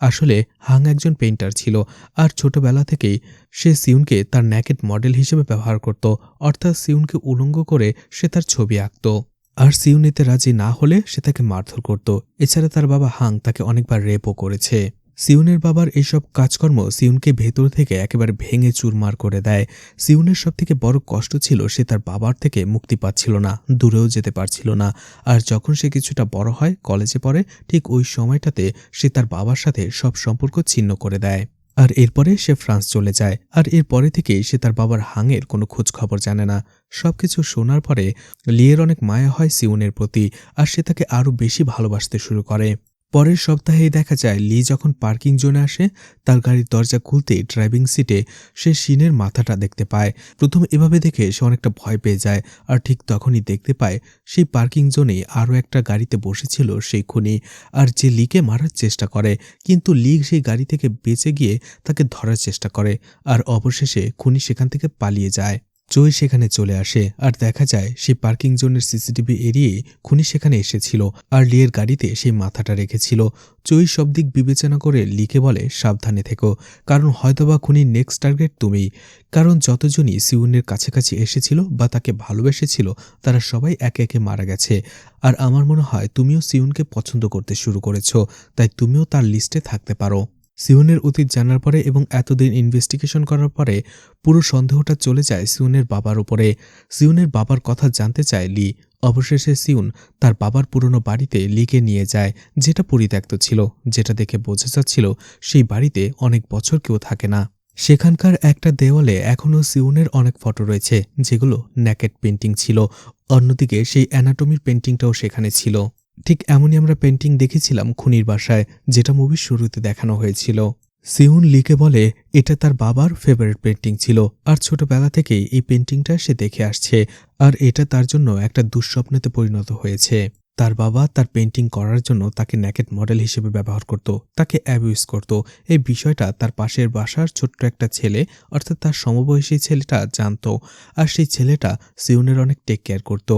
আসলে হাং একজন পেইন্টার ছিল, আর ছোটবেলা থেকেই সে সিউনকে তার ন্যাকেড মডেল হিসেবে ব্যবহার করত, অর্থাৎ সিউনকে উলঙ্গ করে সে তার ছবি আঁকত। আর সিউন এতে রাজি না হলে সে তাকে মারধর করত। এছাড়া তার বাবা হাং তাকে অনেকবার রেপও করেছে। সিউনের বাবার এইসব কাজকর্ম সিউনকে ভেতর থেকে একেবারে ভেঙে চুরমার করে দেয়। সিউনের সবথেকে বড় কষ্ট ছিল সে তার বাবার থেকে মুক্তি পাচ্ছিল না, দূরেও যেতে পারছিল না। আর যখন সে কিছুটা বড় হয়, কলেজে পড়ে, ঠিক ওই সময়টাতে সে তার বাবার সাথে সব সম্পর্ক ছিন্ন করে দেয়। আর এরপরে সে ফ্রান্স চলে যায়, আর এরপরে থেকেই সে তার বাবার হাংয়ের কোনো খোঁজ খবর জানে না। সবকিছু শোনার পরে লিয়ের অনেক মায়া হয় সিউনের প্রতি, আর সে তাকে আরও বেশি ভালোবাসতে শুরু করে। পরের সপ্তাহেই দেখা যায় লি যখন পার্কিং জোনে আসে, তার গাড়ির দরজা খুলতেই ড্রাইভিং সিটে সে শিনের মাথাটা দেখতে পায়। প্রথম এভাবে দেখে সে অনেকটা ভয় পেয়ে যায়, আর ঠিক তখনই দেখতে পায় সেই পার্কিং জোনেই আরও একটা গাড়িতে বসেছিল সেই খুনি, আর যে লিকে মারার চেষ্টা করে, কিন্তু লি সেই গাড়ি থেকে বেঁচে গিয়ে তাকে ধরার চেষ্টা করে, আর অবশেষে খুনি সেখান থেকে পালিয়ে যায়। চই সেখানে চলে আসে আর দেখা যায় সেই পার্কিং জোনের সিসিটিভি এড়িয়ে খুনি সেখানে এসেছিল আর লিয়ের গাড়িতে সেই মাথাটা রেখেছিল। চই সব দিক বিবেচনা করে লিকে বলে, সাবধানে থেকো, কারণ হয়তোবা খুনির নেক্সট টার্গেট তুমিই। কারণ যতজনই সিউনের কাছাকাছি এসেছিল বা তাকে ভালোবেসেছিল তারা সবাই একে একে মারা গেছে। আর আমার মনে হয় তুমিও সিউনকে পছন্দ করতে শুরু করেছো, তাই তুমিও তার লিস্টে থাকতে পারো। সিউনের অতীত জানার পরে এবং এতদিন ইনভেস্টিগেশন করার পরে পুরো সন্দেহটা চলে যায় সিউনের বাবার উপরে। সিউনের বাবার কথা জানতে চায় লি। অবশেষে সিউন তার বাবার পুরনো বাড়িতে লিকে নিয়ে যায়, যেটা পরিত্যক্ত ছিল, যেটা দেখে বোঝা যাচ্ছিল সেই বাড়িতে অনেক বছর কেউ থাকে না। সেখানকার একটা দেওয়ালে এখনও সিউনের অনেক ফটো রয়েছে, যেগুলো ন্যাকেড পেন্টিং ছিল। অন্যদিকে সেই অ্যানাটমির পেন্টিংটাও সেখানে ছিল। ঠিক এমনই আমরা পেন্টিং দেখেছিলাম খুনির বাসায়, যেটা মুভির শুরুতে দেখানো হয়েছিল। সিউন লিকে বলে এটা তার বাবার ফেভারিট পেন্টিং ছিল আর ছোটবেলা থেকেই এই পেন্টিংটা সে দেখে আসছে, আর এটা তার জন্য একটা দুঃস্বপ্নেতে পরিণত হয়েছে। তার বাবা তার পেন্টিং করার জন্য তাকে ন্যাকেড মডেল হিসেবে ব্যবহার করত, তাকে অ্যাবিউজ করত। এই বিষয়টা তার পাশের বাসার ছোট্ট একটা ছেলে, অর্থাৎ তার সমবয়সী ছেলেটা জানত, আর সেই ছেলেটা সিউনের অনেক টেক কেয়ার করত।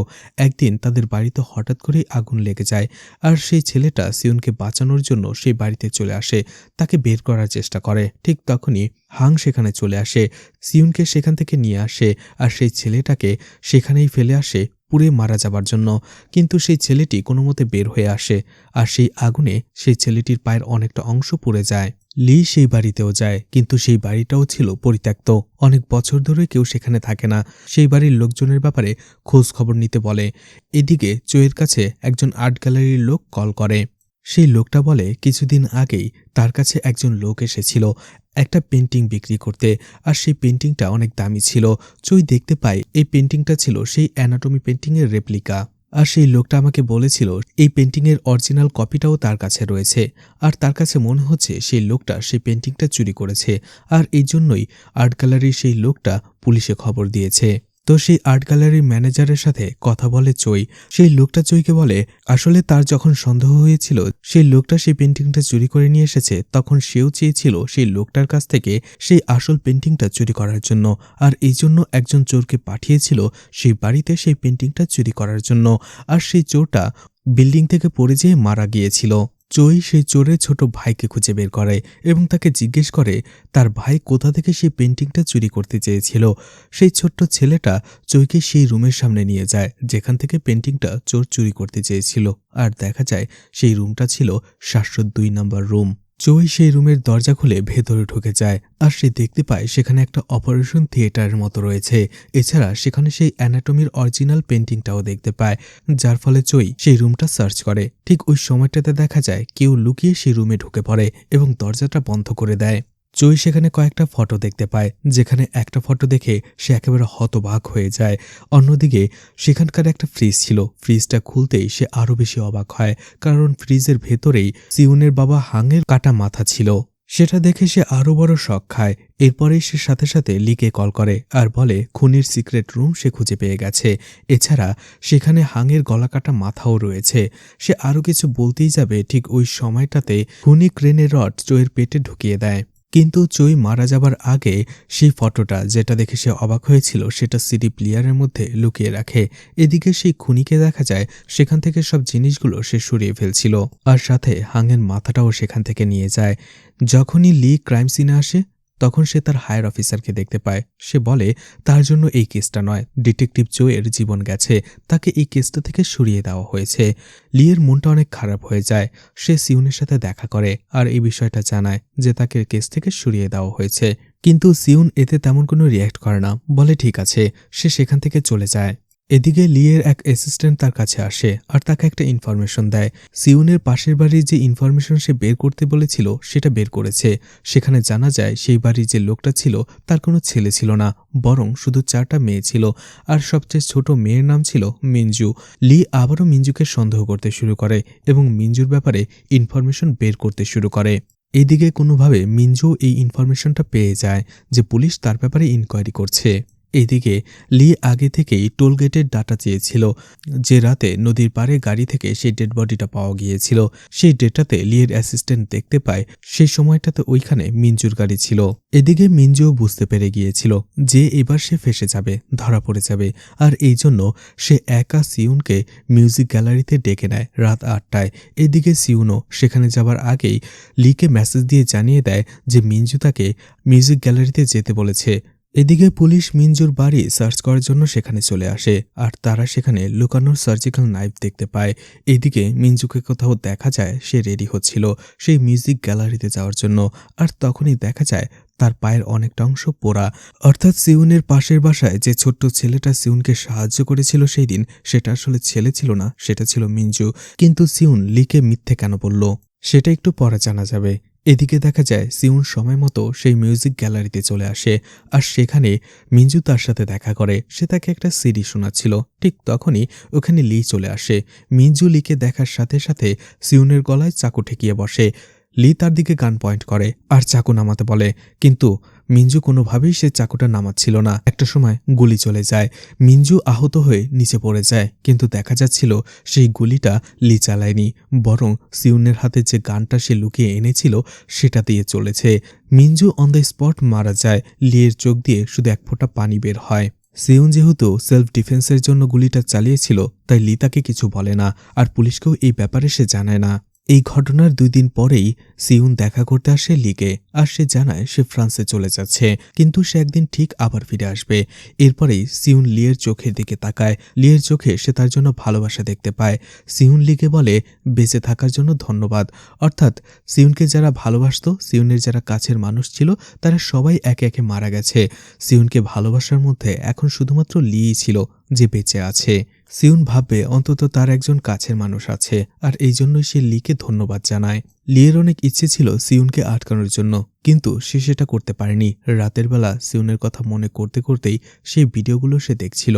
একদিন তাদের বাড়িতে হঠাৎ করেই আগুন লেগে যায়, আর সেই ছেলেটা সিউনকে বাঁচানোর জন্য সেই বাড়িতে চলে আসে, তাকে বের করার চেষ্টা করে। ঠিক তখনই হাং সেখানে চলে আসে, সিউনকে সেখান থেকে নিয়ে আসে, আর সেই ছেলেটাকে সেখানেই ফেলে আসে পুড়ে মারা যাবার জন্য। কিন্তু সেই ছেলেটি কোনো মতে বের হয়ে আসে, আর সেই আগুনে সেই ছেলেটির পায়ের অনেকটা অংশ পুড়ে যায়। লি সেই বাড়িতেও যায়, কিন্তু সেই বাড়িটাও ছিল পরিত্যক্ত। অনেক বছর ধরে কেউ সেখানে থাকে না। সেই বাড়ির লোকজনের ব্যাপারে খোঁজ খবর নিতে বলে। এদিকে চোয়ের কাছে একজন আর্ট গ্যালারির লোক কল করে। সেই লোকটা বলে কিছুদিন আগেই তার কাছে একজন লোক এসেছিল একটা পেন্টিং বিক্রি করতে, আর সেই পেন্টিংটা অনেক দামি ছিল। চই দেখতে পায় এই পেন্টিংটা ছিল সেই অ্যানাটমি পেন্টিংয়ের রেপ্লিকা, আর সেই লোকটা আমাকে বলেছিল এই পেন্টিংয়ের অরিজিনাল কপিটাও তার কাছে রয়েছে, আর তার কাছে মনে হচ্ছে সেই লোকটা সেই পেন্টিংটা চুরি করেছে, আর এই জন্যই আর্ট গ্যালারির সেই লোকটা পুলিশে খবর দিয়েছে। তো সেই আর্ট গ্যালারির ম্যানেজারের সাথে কথা বলে চই। সেই লোকটা চইকে বলে আসলে তার যখন সন্দেহ হয়েছিল সেই লোকটা সেই পেন্টিংটা চুরি করে নিয়ে এসেছে, তখন সেও চেয়েছিল সেই লোকটার কাছ থেকে সেই আসল পেন্টিংটা চুরি করার জন্য, আর এই জন্য একজন চোরকে পাঠিয়েছিল সেই বাড়িতে সেই পেন্টিংটা চুরি করার জন্য। আর সেই চোরটা বিল্ডিং থেকে পড়ে যেয়ে মারা গিয়েছিল। চই সেই চোরের ছোট ভাইকে খুঁজে বের করে এবং তাকে জিজ্ঞেস করে তার ভাই কোথা থেকে সেই পেন্টিংটা চুরি করতে চেয়েছিল। সেই ছোট্ট ছেলেটা চইকে সেই রুমের সামনে নিয়ে যায় যেখান থেকে পেন্টিংটা চোর চুরি করতে চেয়েছিল, আর দেখা যায় সেই রুমটা ছিল 702 নম্বর রুম। চই সেই রুমের দরজা খুলে ভেতরে ঢুকে যায়, আর সে দেখতে পায় সেখানে একটা অপারেশন থিয়েটারের মতো রয়েছে। এছাড়া সেখানে সেই অ্যানাটমির অরিজিনাল পেন্টিংটাও দেখতে পায়, যার ফলে চই সেই রুমটা সার্চ করে। ঠিক ওই সময়টাতে দেখা যায় কেউ লুকিয়ে সেই রুমে ঢুকে পড়ে এবং দরজাটা বন্ধ করে দেয়। চই সেখানে কয়েকটা ফটো দেখতে পায়, যেখানে একটা ফটো দেখে সে একেবারে হতবাক হয়ে যায়। অন্যদিকে সেখানকার একটা ফ্রিজ ছিল, ফ্রিজটা খুলতেই সে আরও বেশি অবাক হয়, কারণ ফ্রিজের ভেতরেই সিউনের বাবা হাঙের কাটা মাথা ছিল। সেটা দেখে সে আরও বড় শক খায়। এরপরেই সে সাথে সাথে লিকে কল করে আর বলে খুনির সিক্রেট রুম সে খুঁজে পেয়ে গেছে। এছাড়া সেখানে হাঙের গলাকাটা মাথাও রয়েছে। সে আরও কিছু বলতেই যাবে, ঠিক ওই সময়টাতে খুনি ক্রেনের রড চইয়ের পেটে ঢুকিয়ে দেয়। কিন্তু চই মারা যাবার আগে সেই ফটোটা যেটা দেখে সে অবাক হয়েছিল সেটা সিডি প্লেয়ারের মধ্যে লুকিয়ে রাখে। এদিকে সেই খুনিকে দেখা যায় সেখান থেকে সব জিনিসগুলো সে সরিয়ে ফেলছিল, আর সাথে হাঙের মাথাটাও সেখান থেকে নিয়ে যায়। যখনই লি ক্রাইম সিনে আসে তখন সে তার হায়ার অফিসারকে দেখতে পায়। সে বলে তার জন্য এই কেসটা নয়, ডিটেকটিভ চোয়ের জীবন গেছে, তাকে এই কেসটা থেকে সরিয়ে দেওয়া হয়েছে। লিয়ের মনটা অনেক খারাপ হয়ে যায়। সে সিউনের সাথে দেখা করে আর এই বিষয়টা জানায় যে তাকে কেস থেকে সরিয়ে দেওয়া হয়েছে, কিন্তু সিউন এতে তেমন কোনো রিয়্যাক্ট করে না, বলে ঠিক আছে, সে সেখান থেকে চলে যায়। এদিকে লিয়ের এক অ্যাসিস্ট্যান্ট তার কাছে আসে আর তাকে একটা ইনফরমেশন দেয়। সিউনের পাশের বাড়ির যে ইনফরমেশন সে বের করতে বলেছিল সেটা বের করেছে। সেখানে জানা যায় সেই বাড়ির যে লোকটা ছিল তার কোনো ছেলে ছিল না, বরং শুধু 4টা মেয়ে ছিল, আর সবচেয়ে ছোট মেয়ের নাম ছিল মিঞ্জু। লি আবারও মিঞ্জুকে সন্দেহ করতে শুরু করে এবং মিঞ্জুর ব্যাপারে ইনফরমেশন বের করতে শুরু করে। এদিকে কোনোভাবে মিঞ্জু এই ইনফরমেশনটা পেয়ে যায় যে পুলিশ তার ব্যাপারে ইনকোয়ারি করছে। এইদিকে লি আগে থেকেই টোলগেটের ডাটা চেয়েছিল, যে রাতে নদীর পাড়ে গাড়ি থেকে সেই ডেড বডিটা পাওয়া গিয়েছিল। সেই ডেটাতে লির অ্যাসিস্ট্যান্ট দেখতে পায় সেই সময়টাতে ওইখানে মিঞ্জুর গাড়ি ছিল। এদিকে মিঞ্জুও বুঝতে পেরে গিয়েছিল যে এবার সে ফেঁসে যাবে, ধরা পড়ে যাবে, আর এই জন্য সে একা সিউনকে মিউজিক গ্যালারিতে ডেকে নেয় রাত 8টায়। এদিকে সিউনও সেখানে যাবার আগেই লিকে মেসেজ দিয়ে জানিয়ে দেয় যে মিঞ্জু তাকে মিউজিক গ্যালারিতে যেতে বলেছে। এদিকে পুলিশ মিঞ্জুর বাড়ি সার্চ করার জন্য সেখানে চলে আসে, আর তারা সেখানে লুকানোর সার্জিক্যাল নাইফ দেখতে পায়। এদিকে মিঞ্জুকে কোথাও দেখা যায় সে রেডি হচ্ছিল সেই মিউজিক গ্যালারিতে যাওয়ার জন্য, আর তখনই দেখা যায় তার পায়ের অনেকটা অংশ পোড়া। অর্থাৎ সিউনের পাশের বাসায় যে ছোট্ট ছেলেটা সিউনকে সাহায্য করেছিল সেই দিন, সেটা আসলে ছেলে ছিল না, সেটা ছিল মিঞ্জু। কিন্তু সিউন লিকে মিথ্যে কেন বলল সেটা একটু পরে জানা যাবে। এদিকে দেখা যায় সিউন সময় মতো সেই মিউজিক গ্যালারিতে চলে আসে, আর সেখানে মিঞ্জু তার সাথে দেখা করে। সে তাকে একটা সিডি শোনাচ্ছিল। ঠিক তখনই ওখানে লি চলে আসে। মিঞ্জু লিকে দেখার সাথে সাথে সিউনের গলায় চাকু ঠেকিয়ে বসে। লি তার দিকে গান পয়েন্ট করে আর চাকু নামাতে বলে, কিন্তু মিঞ্জু কোনোভাবেই সে চাকুটা নামাচ্ছিল না। একটা সময় গুলি চলে যায়, মিঞ্জু আহত হয়ে নিচে পড়ে যায়, কিন্তু দেখা যাচ্ছিল সেই গুলিটা লি চালায়নি, বরং সিউনের হাতে যে গানটা সে লুকিয়ে এনেছিল সেটা দিয়ে চলেছে। মিঞ্জু অন দ্য স্পট মারা যায়। লিয়ের চোখ দিয়ে শুধু এক ফোঁটা পানি বের হয়। সিউন যেহেতু সেলফ ডিফেন্সের জন্য গুলিটা চালিয়েছিল, তাই লি তাকে কিছু বলে না, আর পুলিশকেও এই ব্যাপারে সে জানায় না। এই ঘটনার 2 দিন পরেই সিউন দেখা করতে আসে লিকে, আর সে জানায় সে ফ্রান্সে চলে যাচ্ছে, কিন্তু সে একদিন ঠিক আবার ফিরে আসবে। এরপরেই সিউন লিয়ের চোখের দিকে তাকায়। লিয়ের চোখে সে তার জন্য ভালোবাসা দেখতে পায়। সিউন লিকে বলে বেঁচে থাকার জন্য ধন্যবাদ। অর্থাৎ সিউনকে যারা ভালোবাসত, সিউনের যারা কাছের মানুষ ছিল, তারা সবাই একে একে মারা গেছে। সিউনকে ভালোবাসার মধ্যে এখন শুধুমাত্র লিই ছিল যে বেঁচে আছে। সিউন ভাববে অন্তত তার একজন কাছের মানুষ আছে, আর এই জন্যই সে লিকে ধন্যবাদ জানায়। লিয়ের অনেক ইচ্ছে ছিল সিউনকে আটকানোর জন্য, কিন্তু সে সেটা করতে পারেনি। রাতের বেলা সিউনের কথা মনে করতে করতেই সেই ভিডিওগুলো সে দেখছিল,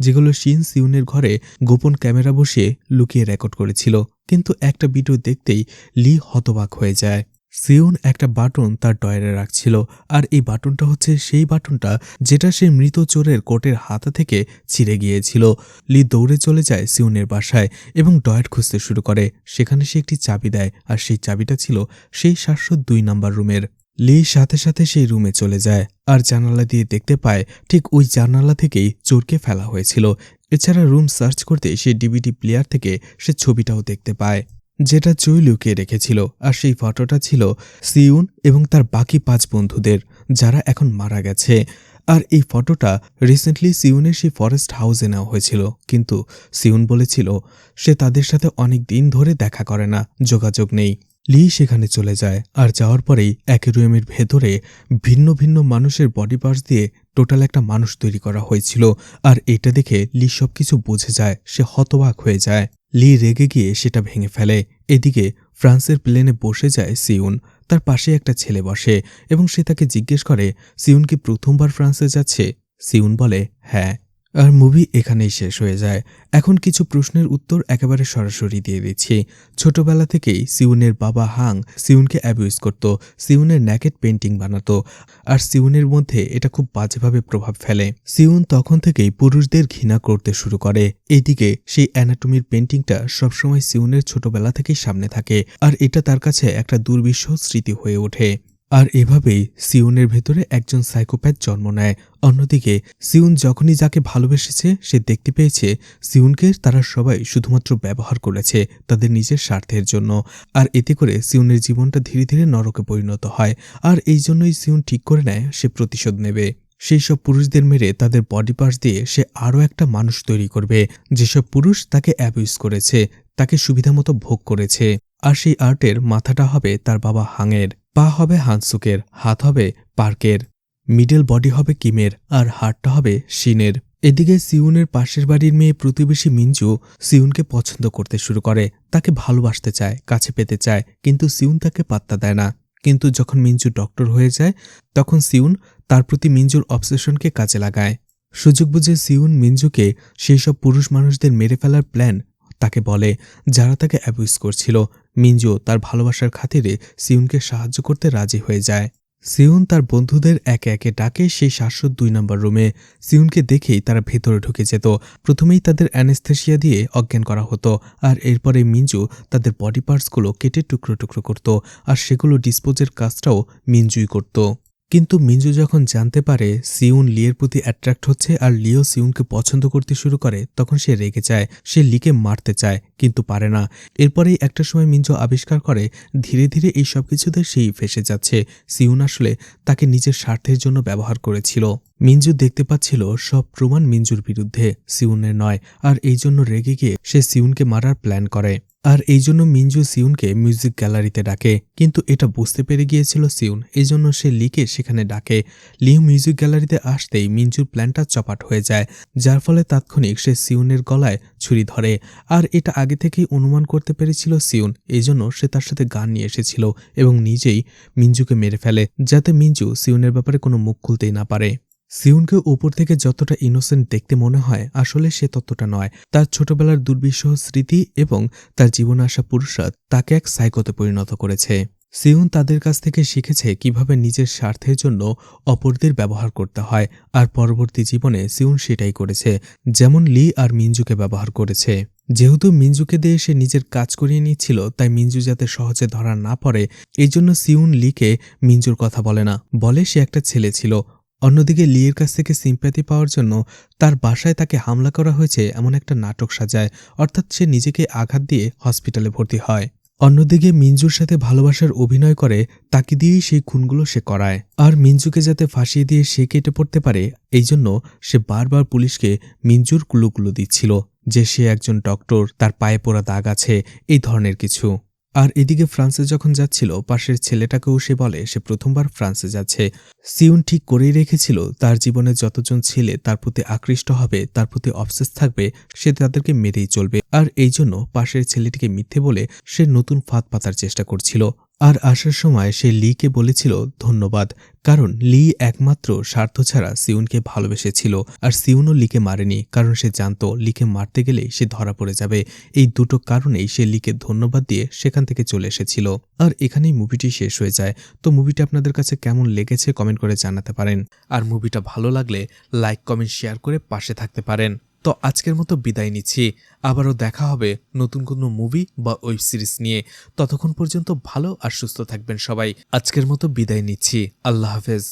যেগুলো সিউনের ঘরে গোপন ক্যামেরা বসিয়ে লুকিয়ে রেকর্ড করেছিল। কিন্তু একটা ভিডিও দেখতেই লি হতবাক হয়ে যায়। সিউন একটা বাটন তার ডয়ারে রাখছিল, আর এই বাটনটা হচ্ছে সেই বাটনটা যেটা সেই মৃত চোরের কোটের হাতা থেকে ছিঁড়ে গিয়েছিল। লি দৌড়ে চলে যায় সিউনের বাসায় এবং ডয়ার খুঁজতে শুরু করে। সেখানে সে একটি চাবি দেয়, আর সেই চাবিটা ছিল সেই 702 নাম্বার রুমের। লি সাথে সাথে সেই রুমে চলে যায়, আর জানালা দিয়ে দেখতে পায় ঠিক ওই জানালা থেকেই চোরকে ফেলা হয়েছিল। এছাড়া রুম সার্চ করতে সেই ডিভিডি প্লেয়ার থেকে সে ছবিটাও দেখতে পায়, যেটা চুই লুকিয়ে রেখেছিল। আর সেই ফটোটা ছিল সিউন এবং তার বাকি 5 বন্ধুদের, যারা এখন মারা গেছে। আর এই ফটোটা রিসেন্টলি সিউনের সেই ফরেস্ট হাউসে নেওয়া হয়েছিল, কিন্তু সিউন বলেছিল সে তাদের সাথে অনেক দিন ধরে দেখা করে না, যোগাযোগ নেই। লি সেখানে চলে যায়, আর যাওয়ার পরেই অ্যাকুয়ারিয়ামের ভেতরে ভিন্ন ভিন্ন মানুষের বডি পার্টস দিয়ে টোটাল একটা মানুষ তৈরি করা হয়েছিল। আর এটা দেখে লি সবকিছু বুঝে যায়, সে হতবাক হয়ে যায়। লি রেগে গিয়ে সেটা ভেঙে ফেলে। এদিকে ফ্রান্সের প্লেনে বসে যায় সিউন। তার পাশে একটা ছেলে বসে এবং সে তাকে জিজ্ঞেস করে সিউন কি প্রথমবার ফ্রান্সে যাচ্ছে। সিউন বলে হ্যাঁ। আর মুভি এখানেই শেষ হয়ে যায়। এখন কিছু প্রশ্নের উত্তর একেবারে সরাসরি দিয়ে দিচ্ছি। ছোটবেলা থেকেই সিউনের বাবা হাং সিউনকে অ্যাবিউজ করত, সিউনের ন্যাকেট পেন্টিং বানাতো, আর সিউনের মধ্যে এটা খুব বাজেভাবে প্রভাব ফেলে। সিউন তখন থেকেই পুরুষদের ঘৃণা করতে শুরু করে। এইদিকে সেই অ্যানাটমির পেন্টিংটা সবসময় সিউনের ছোটবেলা থেকেই সামনে থাকে, আর এটা তার কাছে একটা দুর্বিষহ স্মৃতি হয়ে ওঠে। আর এভাবেই সিউনের ভেতরে একজন সাইকোপ্যাথ জন্ম নেয়। অন্যদিকে সিউন যখনই যাকে ভালোবেসেছে সে দেখতে পেয়েছে সিউনকে তারা সবাই শুধুমাত্র ব্যবহার করেছে তাদের নিজের স্বার্থের জন্য, আর এতে করে সিউনের জীবনটা ধীরে ধীরে নরকে পরিণত হয়। আর এই জন্যই সিউন ঠিক করে নেয় সে প্রতিশোধ নেবে। সেই সব পুরুষদের মেরে তাদের বডি পার্টস দিয়ে সে আরও একটা মানুষ তৈরি করবে, যেসব পুরুষ তাকে অ্যাবিউজ করেছে, তাকে সুবিধামতো ভোগ করেছে। আর সেই আর্টের মাথাটা হবে তার বাবা হাংয়ের, পা হবে হানসুকের, হাত হবে পার্কের, মিডল বডি হবে কিমের, আর হাতটা হবে শিনের। এদিকে সিউনের পাশের বাড়ির মেয়ে প্রতিবেশী মিঞ্জু সিউনকে পছন্দ করতে শুরু করে, তাকে ভালোবাসতে চায়, কাছে পেতে চায়, কিন্তু সিউন তাকে পাত্তা দেয় না। কিন্তু যখন মিঞ্জু ডক্টর হয়ে যায় তখন সিউন তার প্রতি মিঞ্জুর অবসেশনকে কাজে লাগায়। সুযোগ বুঝে সিউন মিঞ্জুকে সেই সব পুরুষ মানুষদের মেরে ফেলার প্ল্যান তাকে বলে, যারা তাকে অ্যাবিউজ করছিল। মিঞ্জু তার ভালোবাসার খাতিরে সিউনকে সাহায্য করতে রাজি হয়ে যায়। সিউন তার বন্ধুদের একে একে ডাকে সেই 702 নম্বর রুমে। সিউনকে দেখেই তারা ভেতরে ঢুকে যেত। প্রথমেই তাদের অ্যানেস্থেসিয়া দিয়ে অজ্ঞান করা হতো, আর এরপরে মিঞ্জু তাদের বডি পার্টসগুলো কেটে টুকরো টুকরো করত, আর সেগুলো ডিসপোজের কাজটাও মিঞ্জুই করত। কিন্তু মিঞ্জু যখন জানতে পারে সিউন লিয়ের প্রতি অ্যাট্রাক্ট হচ্ছে আর লিও সিউনকে পছন্দ করতে শুরু করে, তখন সে রেগে যায়। সে লিকে মারতে চায় কিন্তু পারে না। এরপরেই একটা সময় মিঞ্জু আবিষ্কার করে ধীরে ধীরে এই সব কিছুতে সেই ফেসে যাচ্ছে। সিউন আসলে তাকে নিজের স্বার্থের জন্য ব্যবহার করেছিল। মিঞ্জু দেখতে পাচ্ছিল সব প্রমাণ মিঞ্জুর বিরুদ্ধে, সিউনের নয়, আর এই জন্য রেগে গিয়ে সে সিউনকে মারার প্ল্যান করে। আর এই জন্য মিঞ্জু সিউনকে মিউজিক গ্যালারিতে ডাকে, কিন্তু এটা বুঝতে পেরে গিয়েছিল সিউন, এই জন্য সে লিকে সেখানে ডাকে। লিউ মিউজিক গ্যালারিতে আসতেই মিঞ্জুর প্ল্যানটা চপাট হয়ে যায়, যার ফলে তাৎক্ষণিক সে সিউনের গলায় ছুরি ধরে। আর এটা আগে থেকেই অনুমান করতে পেরেছিল সিউন, এই জন্য সে তার সাথে গান নিয়ে এসেছিল এবং নিজেই মিঞ্জুকে মেরে ফেলে, যাতে মিঞ্জু সিউনের ব্যাপারে কোনো মুখ খুলতেই না পারে। সিউনকে উপর থেকে যতটা ইনোসেন্ট দেখতে মনে হয়, আসলে সে ততটা নয়। তার ছোটবেলার দুর্বিষহ স্মৃতি এবং তার জীবনে আসা পুরুষরা তাকে এক সাইকোতে পরিণত করেছে। সিউন তাদের কাছ থেকে শিখেছে কিভাবে নিজের স্বার্থের জন্য অপরদের ব্যবহার করতে হয়, আর পরবর্তী জীবনে সিউন সেটাই করেছে, যেমন লি আর মিঞ্জুকে ব্যবহার করেছে। যেহেতু মিঞ্জুকে দিয়ে সে নিজের কাজ করিয়ে নিচ্ছিল, তাই মিঞ্জু যাতে সহজে ধরা না পড়ে, এই জন্য সিউন লিকে মিঞ্জুর কথা বলে না, বলে সে একটা ছেলে ছিল। অন্যদিকে লিয়ের কাছ থেকে সিম্প্যাথি পাওয়ার জন্য তার বাসায় তাকে হামলা করা হয়েছে এমন একটা নাটক সাজায়, অর্থাৎ সে নিজেকে আঘাত দিয়ে হসপিটালে ভর্তি হয়। অন্যদিকে মিঞ্জুর সাথে ভালোবাসার অভিনয় করে তাকে দিয়েই সেই খুনগুলো সে করায়, আর মিঞ্জুকে যাতে ফাঁসিয়ে দিয়ে সে কেটে পড়তে পারে, এই জন্য সে বারবার পুলিশকে মিঞ্জুর ক্লুগুলো দিচ্ছিল, যে সে একজন ডক্টর, তার পায়ে পোড়া দাগ আছে, এই ধরনের কিছু। আর এদিকে ফ্রান্সে যখন যাচ্ছিল, পাশের ছেলেটাকেও সে বলে সে প্রথমবার ফ্রান্সে যাচ্ছে। সিউন ঠিক করেই রেখেছিল তার জীবনে যতজন ছেলে তার প্রতি আকৃষ্ট হবে, তার প্রতি অবসেস থাকবে, সে তাদেরকে মেরেই চলবে। আর এই জন্য পাশের ছেলেটিকে মিথ্যে বলে সে নতুন ফাঁদ পাতার চেষ্টা করছিল। আর আসার সময় সে লিকে বলেছিল ধন্যবাদ, কারণ লি একমাত্র স্বার্থ ছাড়া সিউনকে ভালোবেসেছিল, আর সিউনও লিকে মারেনি, কারণ সে জানত লিকে মারতে গেলেই সে ধরা পড়ে যাবে। এই দুটো কারণেই সে লিকে ধন্যবাদ দিয়ে সেখান থেকে চলে এসেছিল। আর এখানেই মুভিটি শেষ হয়ে যায়। তো মুভিটা আপনাদের কাছে কেমন লেগেছে কমেন্ট করে জানাতে পারেন, আর মুভিটা ভালো লাগলে লাইক কমেন্ট শেয়ার করে পাশে থাকতে পারেন। তো আজকের মতো বিদায় নিচ্ছি, আবারও দেখা হবে নতুন কোনো মুভি বা ওয়েব সিরিজ নিয়ে। ততক্ষণ পর্যন্ত ভালো আর সুস্থ থাকবেন সবাই। আজকের মতো বিদায় নিচ্ছি, আল্লাহ হাফেজ।